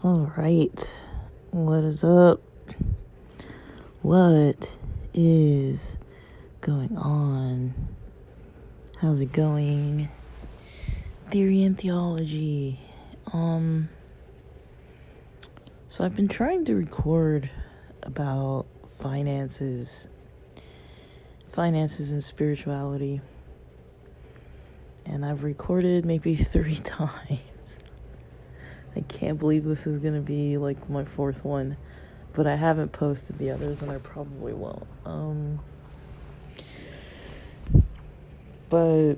All right. What is up? What is going on? How's it going? Theory and theology. So I've been trying to record about finances and spirituality. And I've recorded maybe 3 times. I can't believe this is gonna be like my 4th one, but I haven't posted the others and I probably won't. But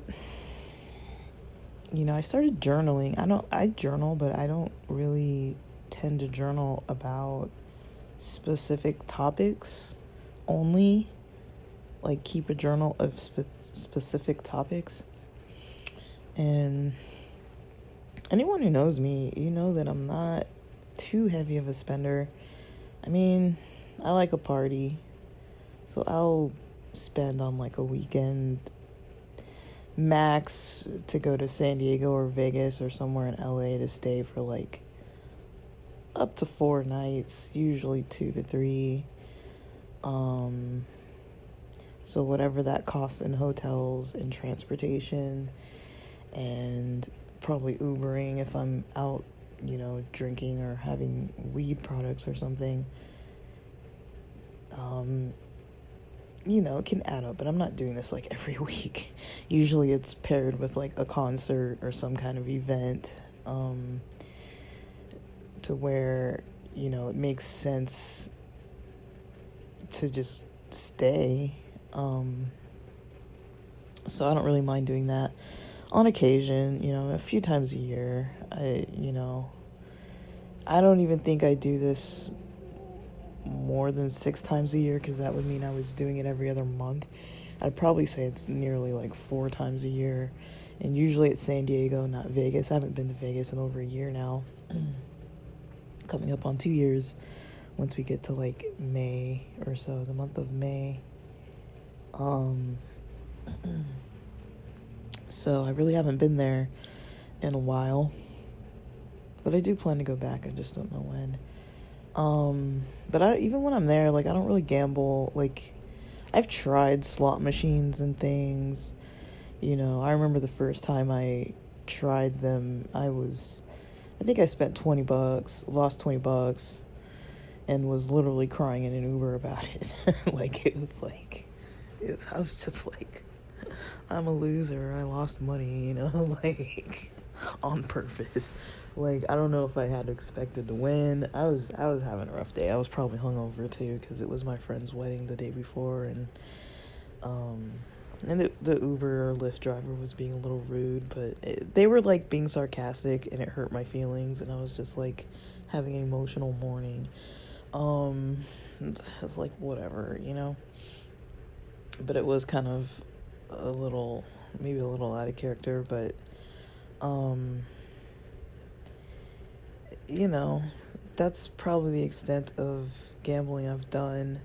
I started journaling. I journal, but I don't really tend to journal about specific topics only. Like, keep a journal of specific topics. And anyone who knows me, you know that I'm not too heavy of a spender. I mean, I like a party, so I'll spend on like a weekend max to go to San Diego or Vegas or somewhere in LA to stay for like up to 4 nights, usually 2 to 3. So whatever that costs in hotels and transportation and probably Ubering if I'm out, drinking or having weed products or something. It can add up, but I'm not doing this like every week. Usually it's paired with like a concert or some kind of event, to where, it makes sense to just stay. So I don't really mind doing that on occasion, a few times a year. I don't even think I do this more than 6 times a year, because that would mean I was doing it every other month. I'd probably say it's nearly like 4 times a year, and usually it's San Diego, not Vegas. I haven't been to Vegas in over a year now. Coming up on 2 years once we get to like May or so, the month of May. So I really haven't been there in a while, but I do plan to go back. I just don't know when. But even when I'm there, like, I don't really gamble. Like, I've tried slot machines and things. I remember the first time I tried them, I think I spent $20, lost $20, and was literally crying in an Uber about it. I was just like, I'm a loser. I lost money, like, on purpose. Like, I don't know if I had expected to win. I was having a rough day. I was probably hungover too, because it was my friend's wedding the day before, and the Uber or Lyft driver was being a little rude, but they were like being sarcastic, and it hurt my feelings, and I was just like having an emotional morning. It's like, whatever, but it was kind of maybe a little out of character, but that's probably the extent of gambling I've done.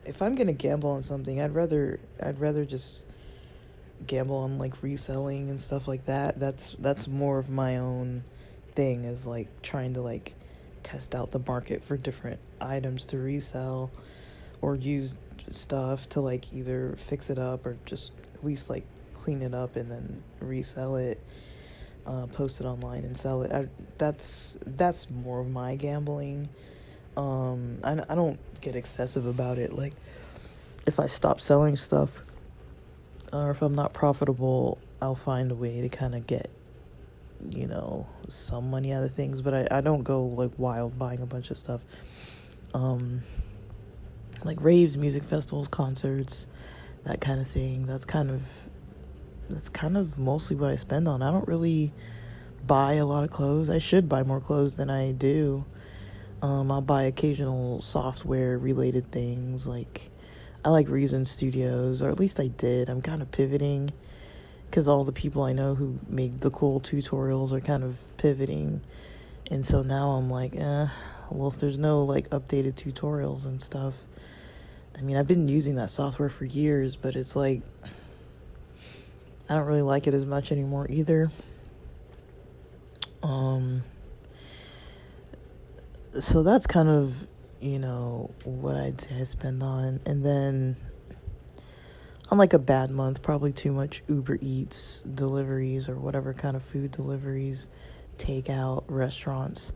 If I'm gonna gamble on something, I'd rather just gamble on like reselling and stuff like that. That's more of my own thing, is like trying to like test out the market for different items to resell, or use stuff to like either fix it up or just at least like clean it up and then resell it, post it online and sell it. That's more of my gambling. I don't get excessive about it. Like, if I stop selling stuff, or if I'm not profitable, I'll find a way to kind of get, some money out of things. But I don't go like wild buying a bunch of stuff. Like raves, music festivals, concerts, that kind of thing. That's kind of mostly what I spend on. I don't really buy a lot of clothes. I should buy more clothes than I do. I'll buy occasional software related things. Like, I like Reason Studios, or at least I did. I'm kind of pivoting, because all the people I know who make the cool tutorials are kind of pivoting. And so now I'm like, well, if there's no like updated tutorials and stuff, I mean, I've been using that software for years, but it's like, I don't really like it as much anymore either. Um, so that's kind of, what I'd say I spend on. And then on like a bad month, probably too much Uber Eats deliveries or whatever kind of food deliveries, takeout, restaurants,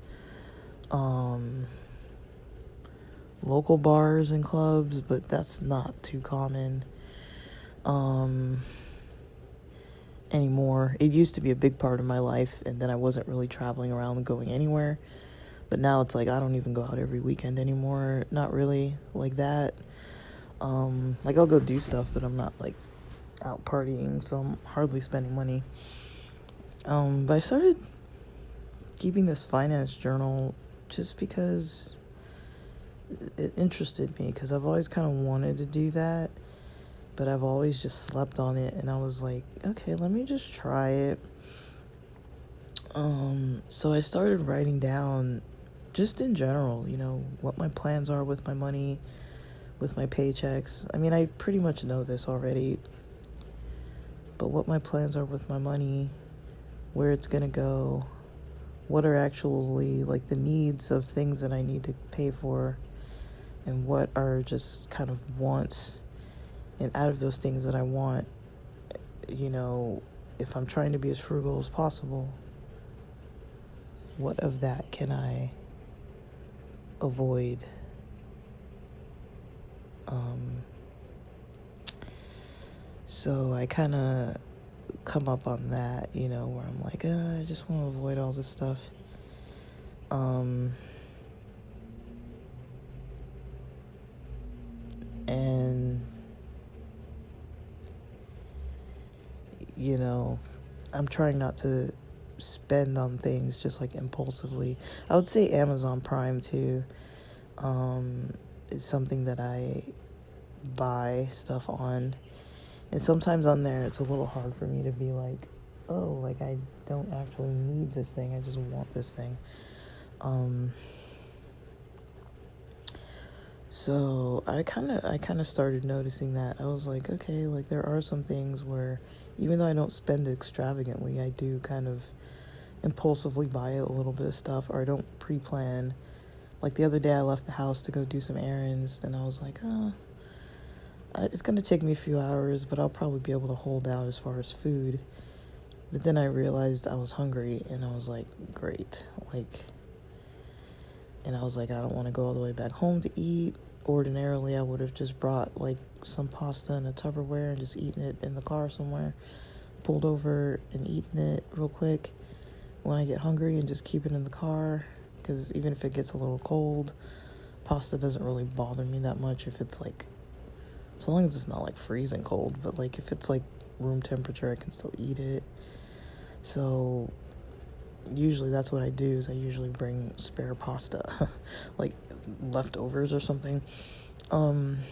um, local bars and clubs, but that's not too common anymore. It used to be a big part of my life, and then I wasn't really traveling around and going anywhere. But now it's like I don't even go out every weekend anymore. Not really like that. Like I'll go do stuff, but I'm not like out partying, so I'm hardly spending money. But I started keeping this finance journal just because it interested me, because I've always kind of wanted to do that, but I've always just slept on it, and I was like, okay, let me just try it. So I started writing down just in general, what my plans are with my money, with my paychecks. I mean, I pretty much know this already, but what my plans are with my money, where it's gonna go, what are actually like the needs of things that I need to pay for, and what are just kind of wants. And out of those things that I want, if I'm trying to be as frugal as possible, what of that can I avoid? So I kind of come up on that, where I'm like, I just want to avoid all this stuff. And, I'm trying not to spend on things just like impulsively. I would say Amazon Prime too. Is something that I buy stuff on. And sometimes on there, it's a little hard for me to be like, oh, like I don't actually need this thing. I just want this thing. So I kind of started noticing that. I was like, okay, like there are some things where even though I don't spend extravagantly, I do kind of impulsively buy a little bit of stuff, or I don't pre-plan. Like the other day I left the house to go do some errands, and I was like, it's going to take me a few hours, but I'll probably be able to hold out as far as food. But then I realized I was hungry, and I was like, great. And I was like, I don't want to go all the way back home to eat. Ordinarily, I would have just brought like some pasta in a Tupperware and just eaten it in the car somewhere. Pulled over and eaten it real quick when I get hungry, and just keep it in the car. Because even if it gets a little cold, pasta doesn't really bother me that much if it's like, so long as it's not like freezing cold. But like if it's like room temperature, I can still eat it. So usually that's what I do, is I usually bring spare pasta, like leftovers or something. And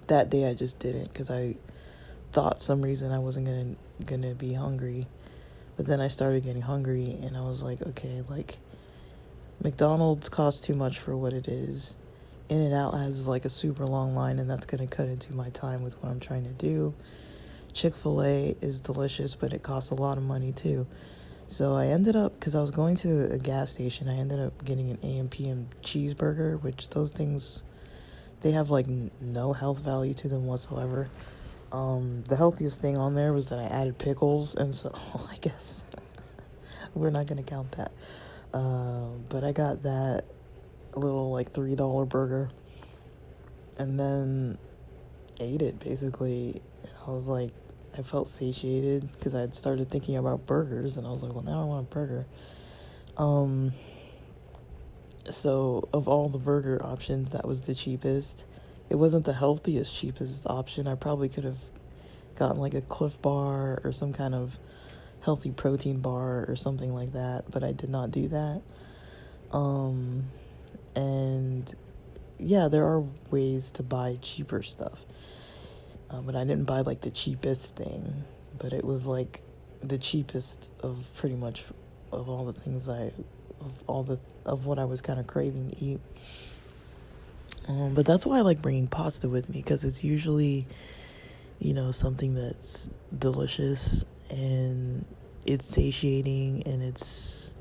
that day I just didn't, because I thought some reason I wasn't gonna be hungry. But then I started getting hungry, and I was like, okay, like McDonald's costs too much for what it is. In-N-Out has like a super long line, and that's gonna cut into my time with what I'm trying to do. Chick-fil-A is delicious, but it costs a lot of money too. So I ended up, because I was going to a gas station, I ended up getting an AM/PM cheeseburger, which those things, they have like no health value to them whatsoever. The healthiest thing on there was that I added pickles, and so I guess we're not going to count that. But I got that little like $3 burger, and then ate it basically. I was like, I felt satiated because I had started thinking about burgers, and I was like, well, now I want a burger. So of all the burger options, that was the cheapest. It wasn't the healthiest, cheapest option. I probably could have gotten like a Cliff Bar or some kind of healthy protein bar or something like that, but I did not do that. And yeah, there are ways to buy cheaper stuff. But I didn't buy like the cheapest thing, but it was like the cheapest of pretty much of all the things of what I was kind of craving to eat. But that's why I like bringing pasta with me, because it's usually, something that's delicious, and it's satiating, and it's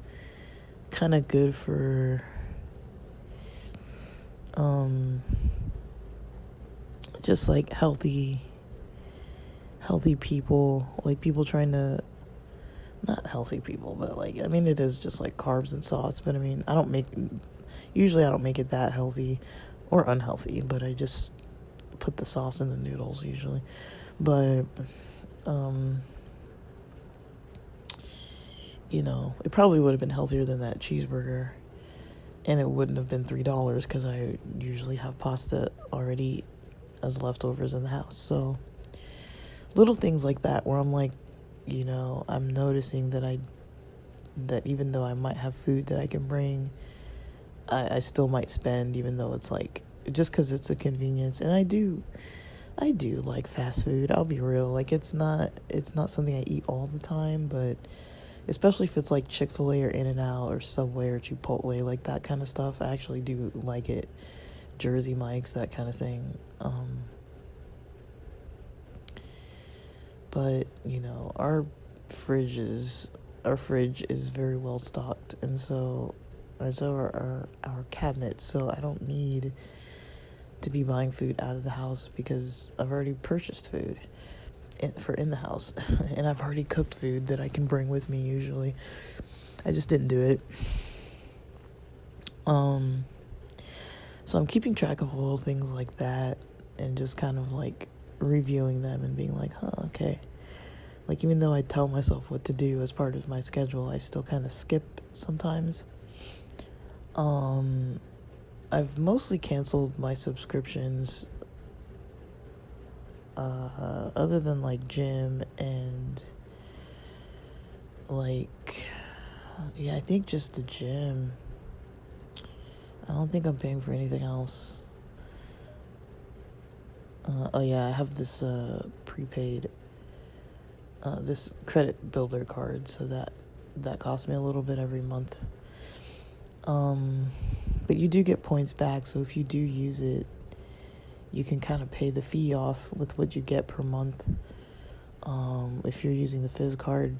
kind of good for just like healthy people, like people trying to, not healthy people, but like, I mean, it is just like carbs and sauce, but I mean, usually I don't make it that healthy or unhealthy, but I just put the sauce in the noodles usually. But it probably would have been healthier than that cheeseburger, and it wouldn't have been $3 because I usually have pasta already as leftovers in the house. So little things like that where I'm like, I'm noticing that even though I might have food that I can bring, I still might spend, even though it's like, just because it's a convenience. And I do like fast food. I'll be real. Like, it's not something I eat all the time, but especially if it's like Chick-fil-A or In-N-Out or Subway or Chipotle, like that kind of stuff, I actually do like it. Jersey Mike's, that kind of thing. But our fridge is very well stocked, and so are our cabinets. So I don't need to be buying food out of the house because I've already purchased food for in the house, and I've already cooked food that I can bring with me usually. I just didn't do it. So I'm keeping track of little things like that, and just kind of like reviewing them and being like, okay. Like, even though I tell myself what to do as part of my schedule, I still kind of skip sometimes. I've mostly canceled my subscriptions, other than like gym and like, I think just the gym. I don't think I'm paying for anything else. I have this prepaid, this credit builder card, so that costs me a little bit every month. But you do get points back, so if you do use it, you can kind of pay the fee off with what you get per month, if you're using the Fizz card.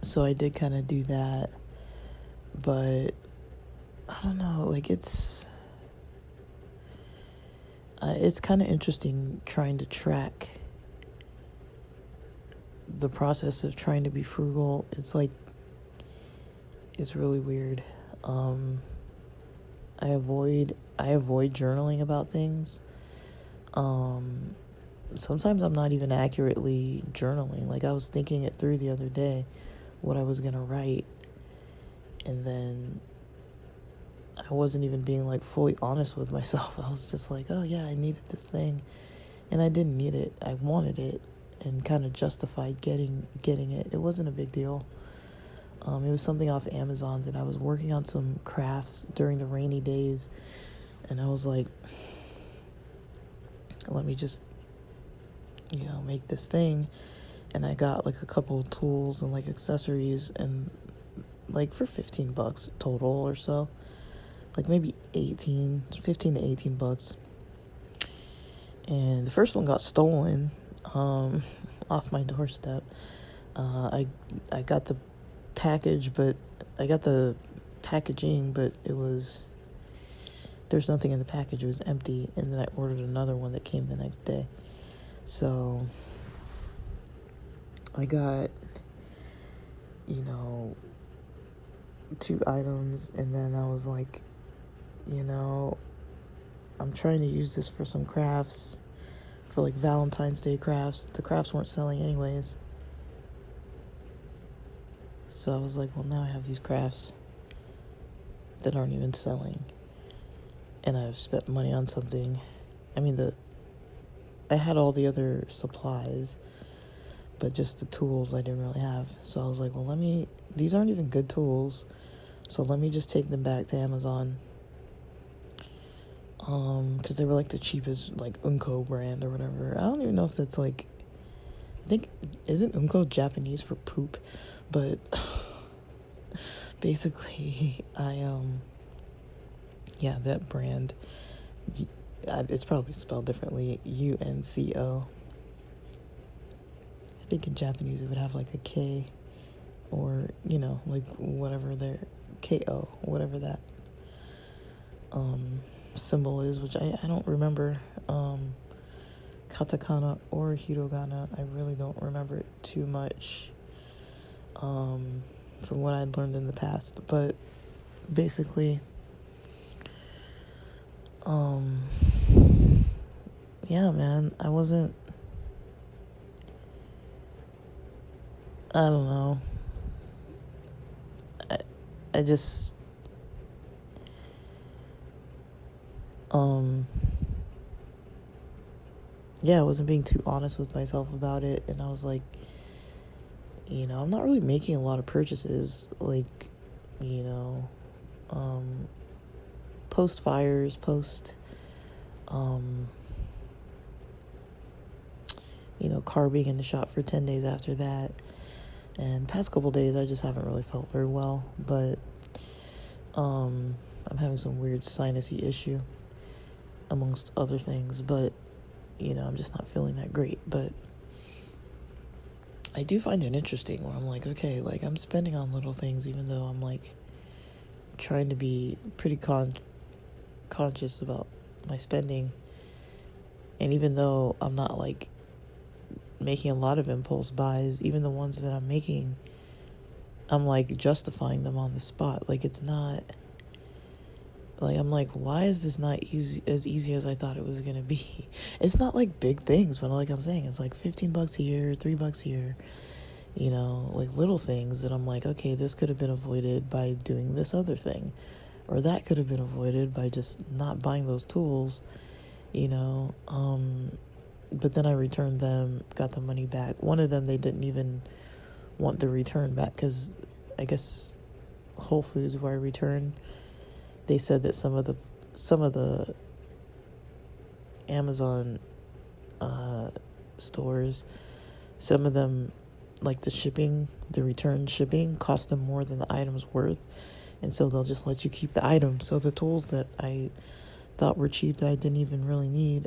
So I did kind of do that, but I don't know, like, it's kind of interesting trying to track the process of trying to be frugal. It's like, it's really weird. I avoid journaling about things. Sometimes I'm not even accurately journaling. Like, I was thinking it through the other day, what I was gonna write, and then I wasn't even being like fully honest with myself. I was just like, oh yeah, I needed this thing, and I didn't need it. I wanted it, and kind of justified getting it. It wasn't a big deal. It was something off Amazon that I was working on, some crafts during the rainy days, and I was like, let me just make this thing. And I got like a couple of tools and like accessories, and like for $15 total or so, like maybe 15 to 18 bucks. And the first one got stolen off my doorstep. I got the package, but I got the packaging, but there's nothing in the package. It was empty. And then I ordered another one that came the next day. So I got 2 items, and then I was like, I'm trying to use this for some crafts, for like Valentine's Day crafts. The crafts weren't selling anyways. So I was like, well, now I have these crafts that aren't even selling, and I've spent money on something. I mean, I had all the other supplies, but just the tools I didn't really have. So I was like, well, these aren't even good tools, so let me just take them back to Amazon. Because they were like the cheapest, like Unko brand or whatever. I don't even know if that's like, I think, isn't Unko Japanese for poop? But basically, that brand, it's probably spelled differently, UNCO. I think in Japanese it would have like a K, or, you know, like whatever their KO, whatever that symbol is, which I don't remember. Katakana or hiragana, I really don't remember it too much from what I'd learned in the past. But basically, yeah, man, I don't know. I just, yeah, I wasn't being too honest with myself about it. And I was like, you know, I'm not really making a lot of purchases. Like, you know, post fires, you know, car being in the shop for 10 days after that. And past couple days, I just haven't really felt very well. But I'm having some weird sinusy issue, amongst other things. But, you know, I'm just not feeling that great. But I do find it interesting where I'm like, okay, like, I'm spending on little things, even though I'm, like, trying to be pretty conscious about my spending. And even though I'm not, like, making a lot of impulse buys, even the ones that I'm making, I'm like justifying them on the spot. Like, it's not like, I'm like, why is this not as easy as I thought it was gonna be? It's not like big things, but like I'm saying, it's like $15 here, $3 here, you know, like little things that I'm like, okay, this could have been avoided by doing this other thing, or that could have been avoided by just not buying those tools, you know. But then I returned them, got the money back. One of them, they didn't even want the return back, because I guess Whole Foods, where I returned, they said that some of the Amazon stores, some of them, like the return shipping cost them more than the item's worth, and so they'll just let you keep the item. So the tools that I thought were cheap, that I didn't even really need,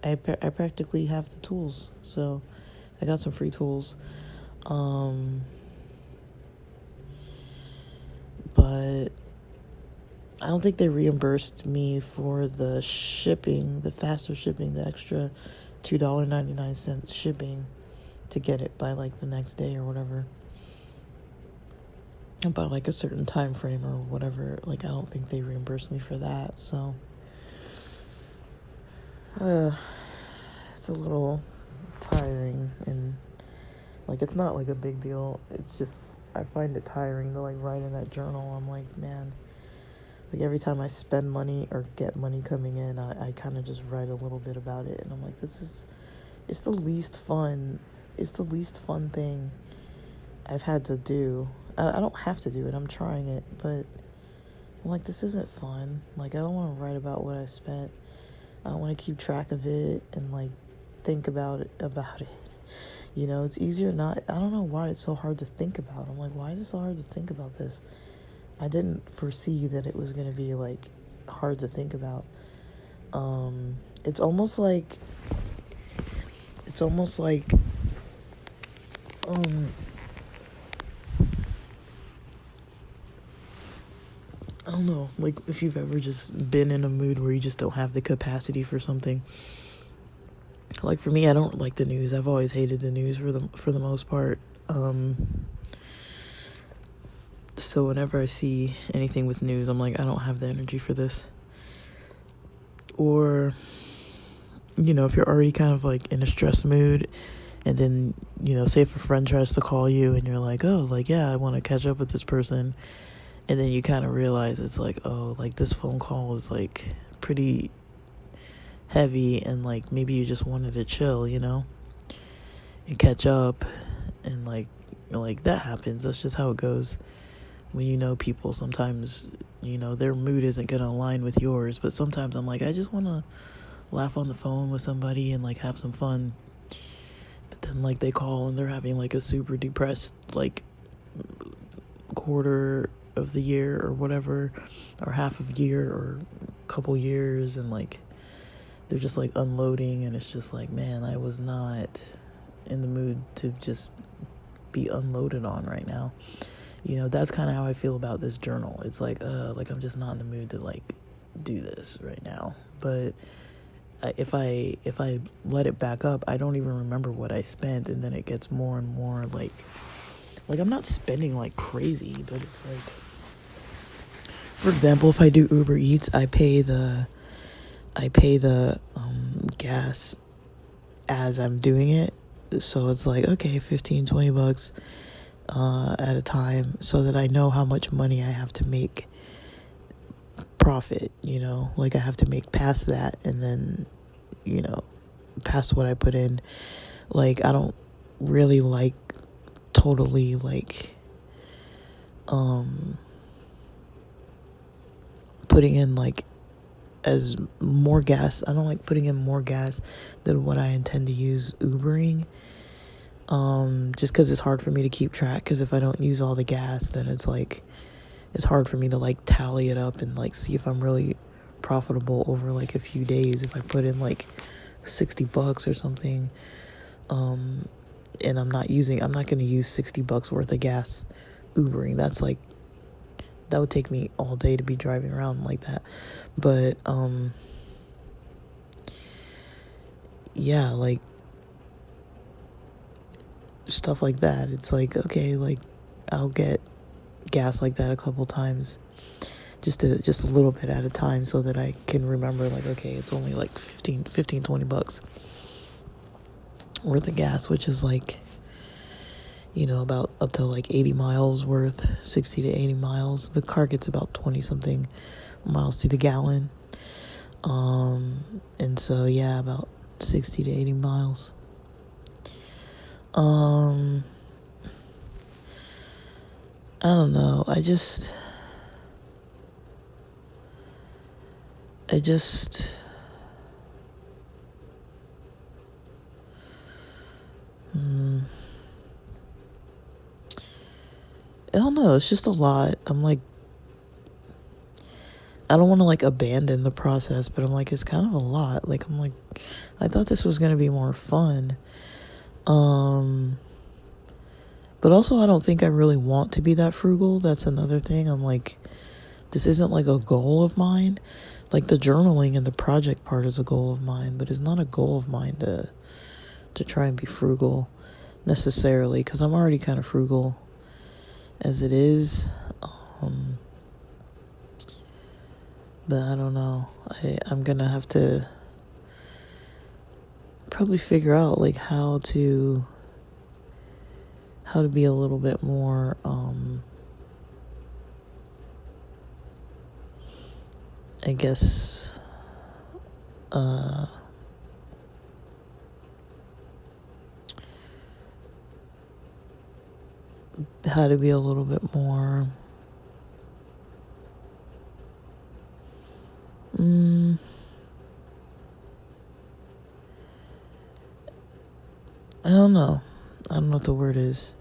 I practically have the tools. So I got some free tools. But I don't think they reimbursed me for the shipping, the faster shipping, the extra $2.99 shipping to get it by like the next day or whatever. And by like a certain time frame or whatever. Like, I don't think they reimbursed me for that. So it's a little tiring, and like, it's not like a big deal. It's just, I find it tiring to like write in that journal. I'm like, man, like every time I spend money or get money coming in, I kind of just write a little bit about it, and I'm like, it's the least fun thing I've had to do. I don't have to do it, I'm trying it, but I'm like, this isn't fun. Like, I don't want to write about what I spent. I don't want to keep track of it and like think about it. You know, it's easier not. I don't know why it's so hard to think about. I'm like, why is it so hard to think about this? I didn't foresee that it was going to be like hard to think about. It's almost like I don't know, like if you've ever just been in a mood where you just don't have the capacity for something. Like, for me, I don't like the news. I've always hated the news for the most part. So whenever I see anything with news, I'm like, I don't have the energy for this. Or, you know, if you're already kind of like in a stress mood, and then, you know, say if a friend tries to call you and you're like, oh, like, yeah, I want to catch up with this person. And then you kind of realize it's like, oh, like this phone call is like pretty heavy, and like maybe you just wanted to chill, you know, and catch up, and like that happens. That's just how it goes when you know people. Sometimes, you know, their mood isn't gonna align with yours, but sometimes I'm like, I just want to laugh on the phone with somebody and like have some fun. But then like they call and they're having like a super depressed like quarter of the year or whatever, or half of year or couple years, and like they're just like unloading, and it's just like, man, I was not in the mood to just be unloaded on right now. That's kind of how I feel about this journal. It's like I'm just not in the mood to like do this right now. But if I let it back up, I don't even remember what I spent, and then it gets more and more like I'm not spending like crazy, but it's like, for example, if I do Uber Eats, I pay the gas as I'm doing it. So it's like, okay, $15-20 at a time, so that I know how much money I have to make profit, like I have to make past that, and then, past what I put in. Like, I don't really like totally like putting in like as more gas. I don't like putting in more gas than what I intend to use Ubering, just because it's hard for me to keep track, because if I don't use all the gas, then it's like it's hard for me to like tally it up and like see if I'm really profitable over like a few days. If I put in like $60 or something, and I'm not going to use $60 worth of gas Ubering. That's like, that would take me all day to be driving around like that. But yeah, like stuff like that. It's like, okay, like I'll get gas like that a couple times, just a little bit at a time, so that I can remember, like, okay, it's only like $20 worth of gas, which is like, about up to like 80 miles worth, 60 to 80 miles. The car gets about 20 something miles to the gallon. And so, yeah, about 60 to 80 miles. I don't know. I just I don't know. It's just a lot. I'm like, I don't want to like abandon the process, but I'm like, it's kind of a lot. Like, I'm like, I thought this was going to be more fun. But also I don't think I really want to be that frugal. That's another thing. I'm like, this isn't like a goal of mine. Like the journaling and the project part is a goal of mine, but it's not a goal of mine to try and be frugal necessarily, because I'm already kind of frugal as it is. But I don't know. I'm gonna have to probably figure out like how to be a little bit more I guess how to be a little bit more I don't know what the word is,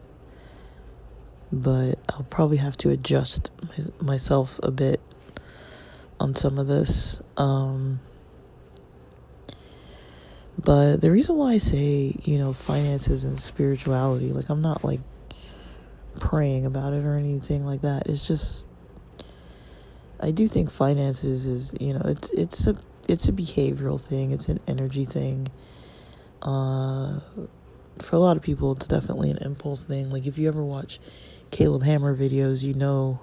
but I'll probably have to adjust myself a bit on some of this. But the reason why I say, finances and spirituality, like I'm not like praying about it or anything like that. It's just, I do think finances is, it's a behavioral thing. It's an energy thing. For a lot of people, it's definitely an impulse thing. Like if you ever watch Caleb Hammer videos, you know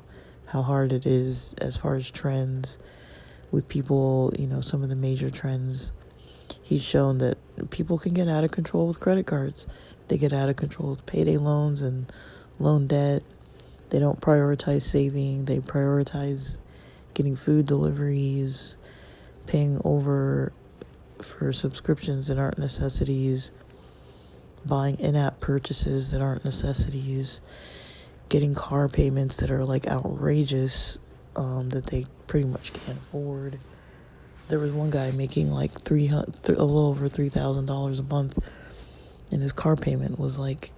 how hard it is as far as trends with people, some of the major trends. He's shown that people can get out of control with credit cards. They get out of control with payday loans and loan debt. They don't prioritize saving. They prioritize getting food deliveries, paying over for subscriptions that aren't necessities, buying in-app purchases that aren't necessities, getting car payments that are like outrageous, that they pretty much can't afford. There was one guy making like a little over $3,000 a month, and his car payment was like,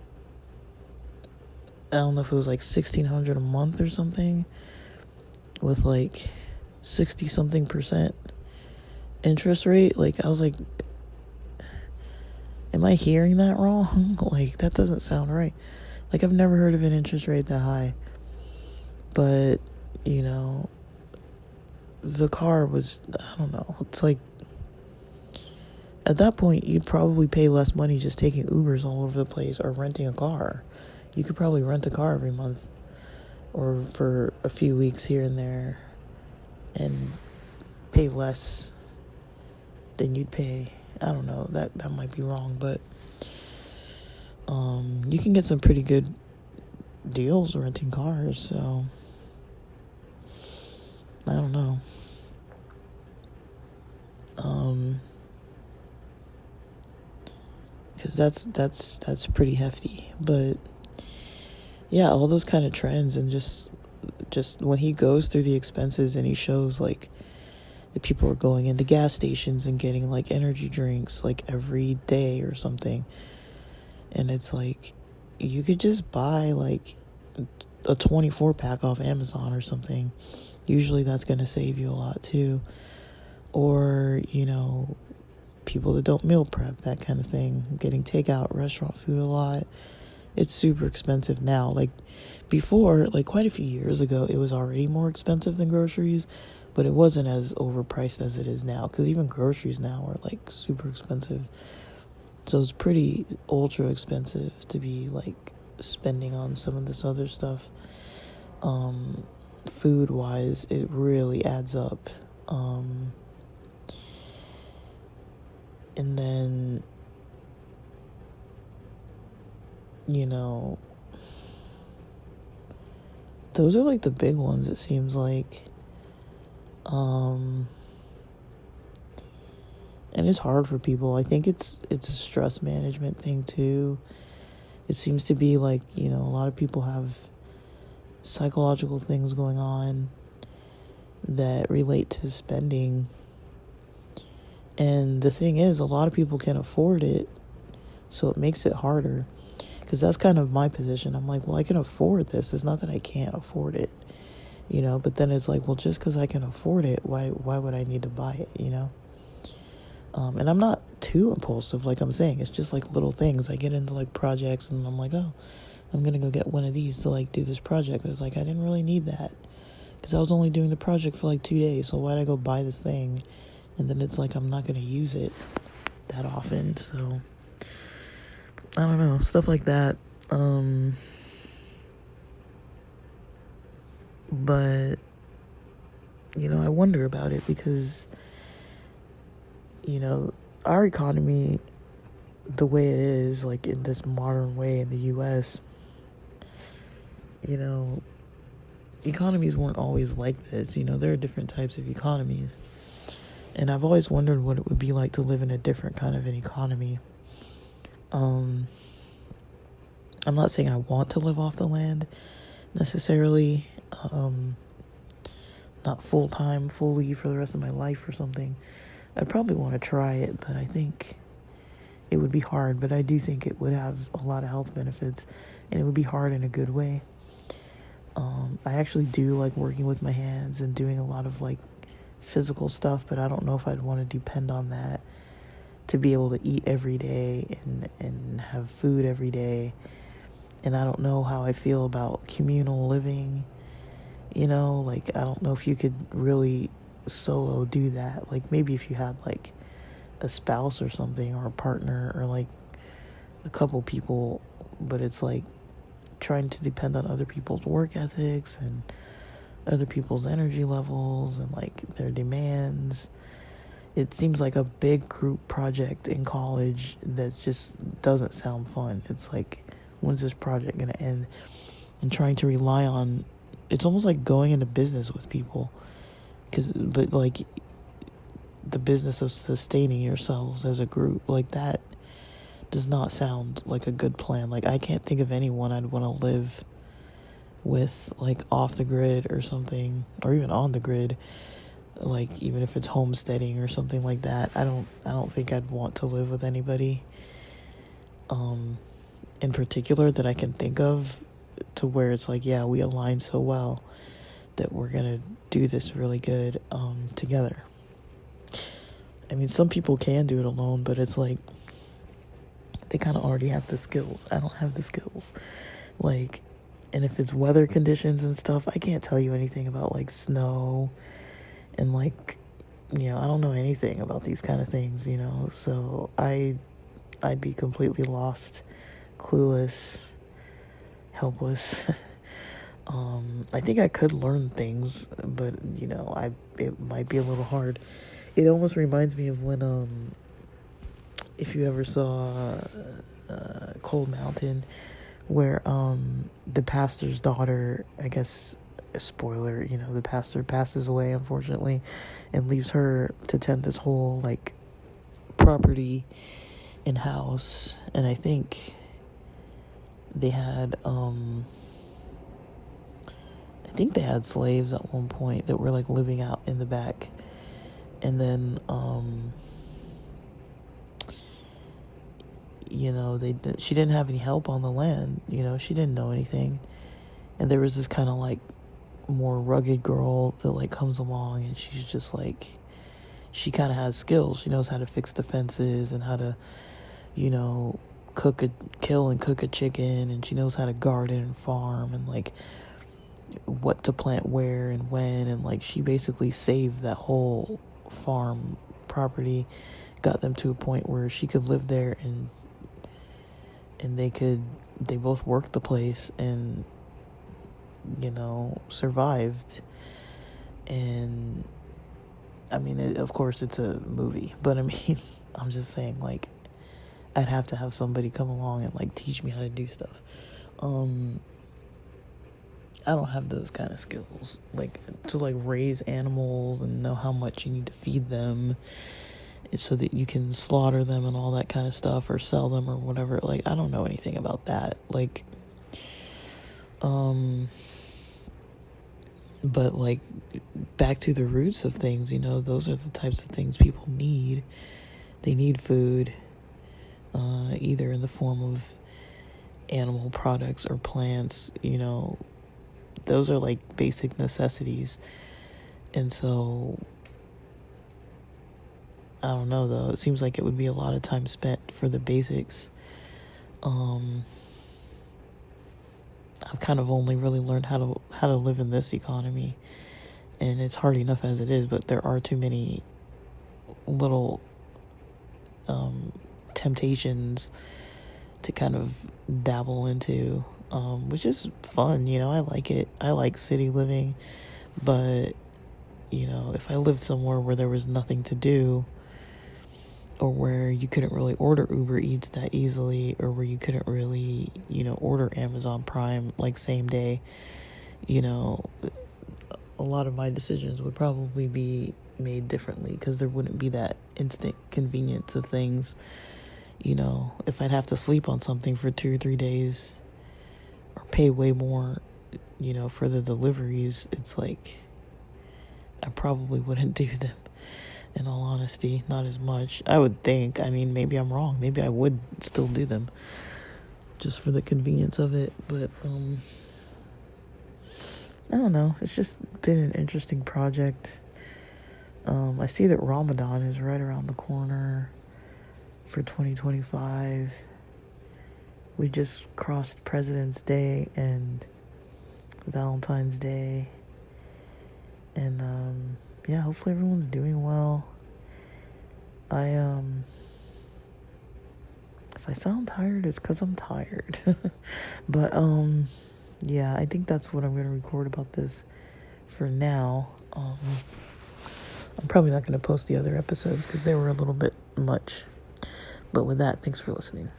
I don't know if it was like $1,600 a month or something, with like 60 something % interest rate. Like I was like, Am I hearing that wrong? Like, that doesn't sound right. Like, I've never heard of an interest rate that high. But, you know, the car was, I don't know. It's like, at that point, you'd probably pay less money just taking Ubers all over the place or renting a car. You could probably rent a car every month or for a few weeks here and there and pay less than you'd pay. I don't know, that might be wrong, but you can get some pretty good deals renting cars, so I don't know. Because that's pretty hefty, but yeah, all those kind of trends, and just when he goes through the expenses and he shows like the people are going into gas stations and getting like energy drinks like every day or something, and it's like you could just buy like a 24 pack off Amazon or something. Usually that's going to save you a lot too. Or, you know, people that don't meal prep, that kind of thing, getting takeout restaurant food a lot. It's super expensive now. Like before, like quite a few years ago, it was already more expensive than groceries, but it wasn't as overpriced as it is now, because even groceries now are like super expensive. So it's pretty ultra expensive to be like spending on some of this other stuff. Food wise, it really adds up. And then, you know, those are like the big ones, it seems like. And it's hard for people. I think it's a stress management thing too. It seems to be like, you know, a lot of people have psychological things going on that relate to spending. And the thing is, a lot of people can afford it, so it makes it harder. Because that's kind of my position. I'm like, well, I can afford this. It's not that I can't afford it, you know? But then it's like, well, just because I can afford it, why would I need to buy it, you know? And I'm not too impulsive, like I'm saying. It's just like little things. I get into like projects and I'm like, oh, I'm going to go get one of these to like do this project. It's like, I didn't really need that, because I was only doing the project for like 2 days. So why'd I go buy this thing? And then it's like I'm not going to use it that often. So I don't know, stuff like that. But, you know, I wonder about it because, you know, our economy, the way it is, like in this modern way in the US, you know, economies weren't always like this. You know, there are different types of economies. And I've always wondered what it would be like to live in a different kind of an economy. I'm not saying I want to live off the land necessarily. Not full-time, fully for the rest of my life or something. I'd probably want to try it, but I think it would be hard. But I do think it would have a lot of health benefits, and it would be hard in a good way. I actually do like working with my hands and doing a lot of like physical stuff, but I don't know if I'd want to depend on that to be able to eat every day and have food every day. And I don't know how I feel about communal living, you know, like I don't know if you could really solo do that. Like maybe if you had like a spouse or something, or a partner, or like a couple people, but it's like trying to depend on other people's work ethics and other people's energy levels and like their demands. It seems like a big group project in college that just doesn't sound fun. It's like, when's this project gonna end? And trying to rely on, it's almost like going into business with people, but like the business of sustaining yourselves as a group, like that does not sound like a good plan. Like I can't think of anyone I'd want to live with, like off the grid or something, or even on the grid, like even if it's homesteading or something like that. I don't think I'd want to live with anybody in particular that I can think of, to where it's like, yeah, we align so well that we're gonna do this really good together. I mean, some people can do it alone, but it's like they kind of already have the skills. I don't have the skills. Like, and if it's weather conditions and stuff, I can't tell you anything about like snow and like, I don't know anything about these kind of things, so I'd be completely lost, clueless, helpless. I think I could learn things, but it might be a little hard. It almost reminds me of when if you ever saw Cold Mountain, where the pastor's daughter, I guess, a spoiler, the pastor passes away, unfortunately, and leaves her to tend this whole like property and house. And I think they had slaves at one point that were like living out in the back. And then she didn't have any help on the land. She didn't know anything. And there was this kind of like more rugged girl that like comes along, and she's just like, she kind of has skills. She knows how to fix the fences and how to kill and cook a chicken, and she knows how to garden and farm and like what to plant where and when, and like she basically saved that whole farm property, got them to a point where she could live there, and they both worked the place and survived. And I mean, of course it's a movie, but I mean, I'm just saying, like, I'd have to have somebody come along and like teach me how to do stuff. I don't have those kind of skills, like to like raise animals and know how much you need to feed them so that you can slaughter them and all that kind of stuff, or sell them or whatever. Like, I don't know anything about that. Like, but like, back to the roots of things, those are the types of things people need. They need food, either in the form of animal products or plants. Those are like basic necessities. And so, I don't know though, it seems like it would be a lot of time spent for the basics. I've kind of only really learned how to live in this economy, and it's hard enough as it is, but there are too many little temptations to kind of dabble into, which is fun. I like it. I like city living, but if I lived somewhere where there was nothing to do, or where you couldn't really order Uber Eats that easily, or where you couldn't really, order Amazon Prime like same day, a lot of my decisions would probably be made differently, because there wouldn't be that instant convenience of things. If I'd have to sleep on something for 2 or 3 days, or pay way more, for the deliveries, it's like, I probably wouldn't do them. In all honesty, not as much, I would think. I mean, maybe I'm wrong. Maybe I would still do them just for the convenience of it. But, I don't know. It's just been an interesting project. I see that Ramadan is right around the corner for 2025. We just crossed President's Day and Valentine's Day. And, yeah, hopefully everyone's doing well. If I sound tired, it's because I'm tired. But, yeah, I think that's what I'm going to record about this for now. I'm probably not going to post the other episodes because they were a little bit much. But with that, thanks for listening.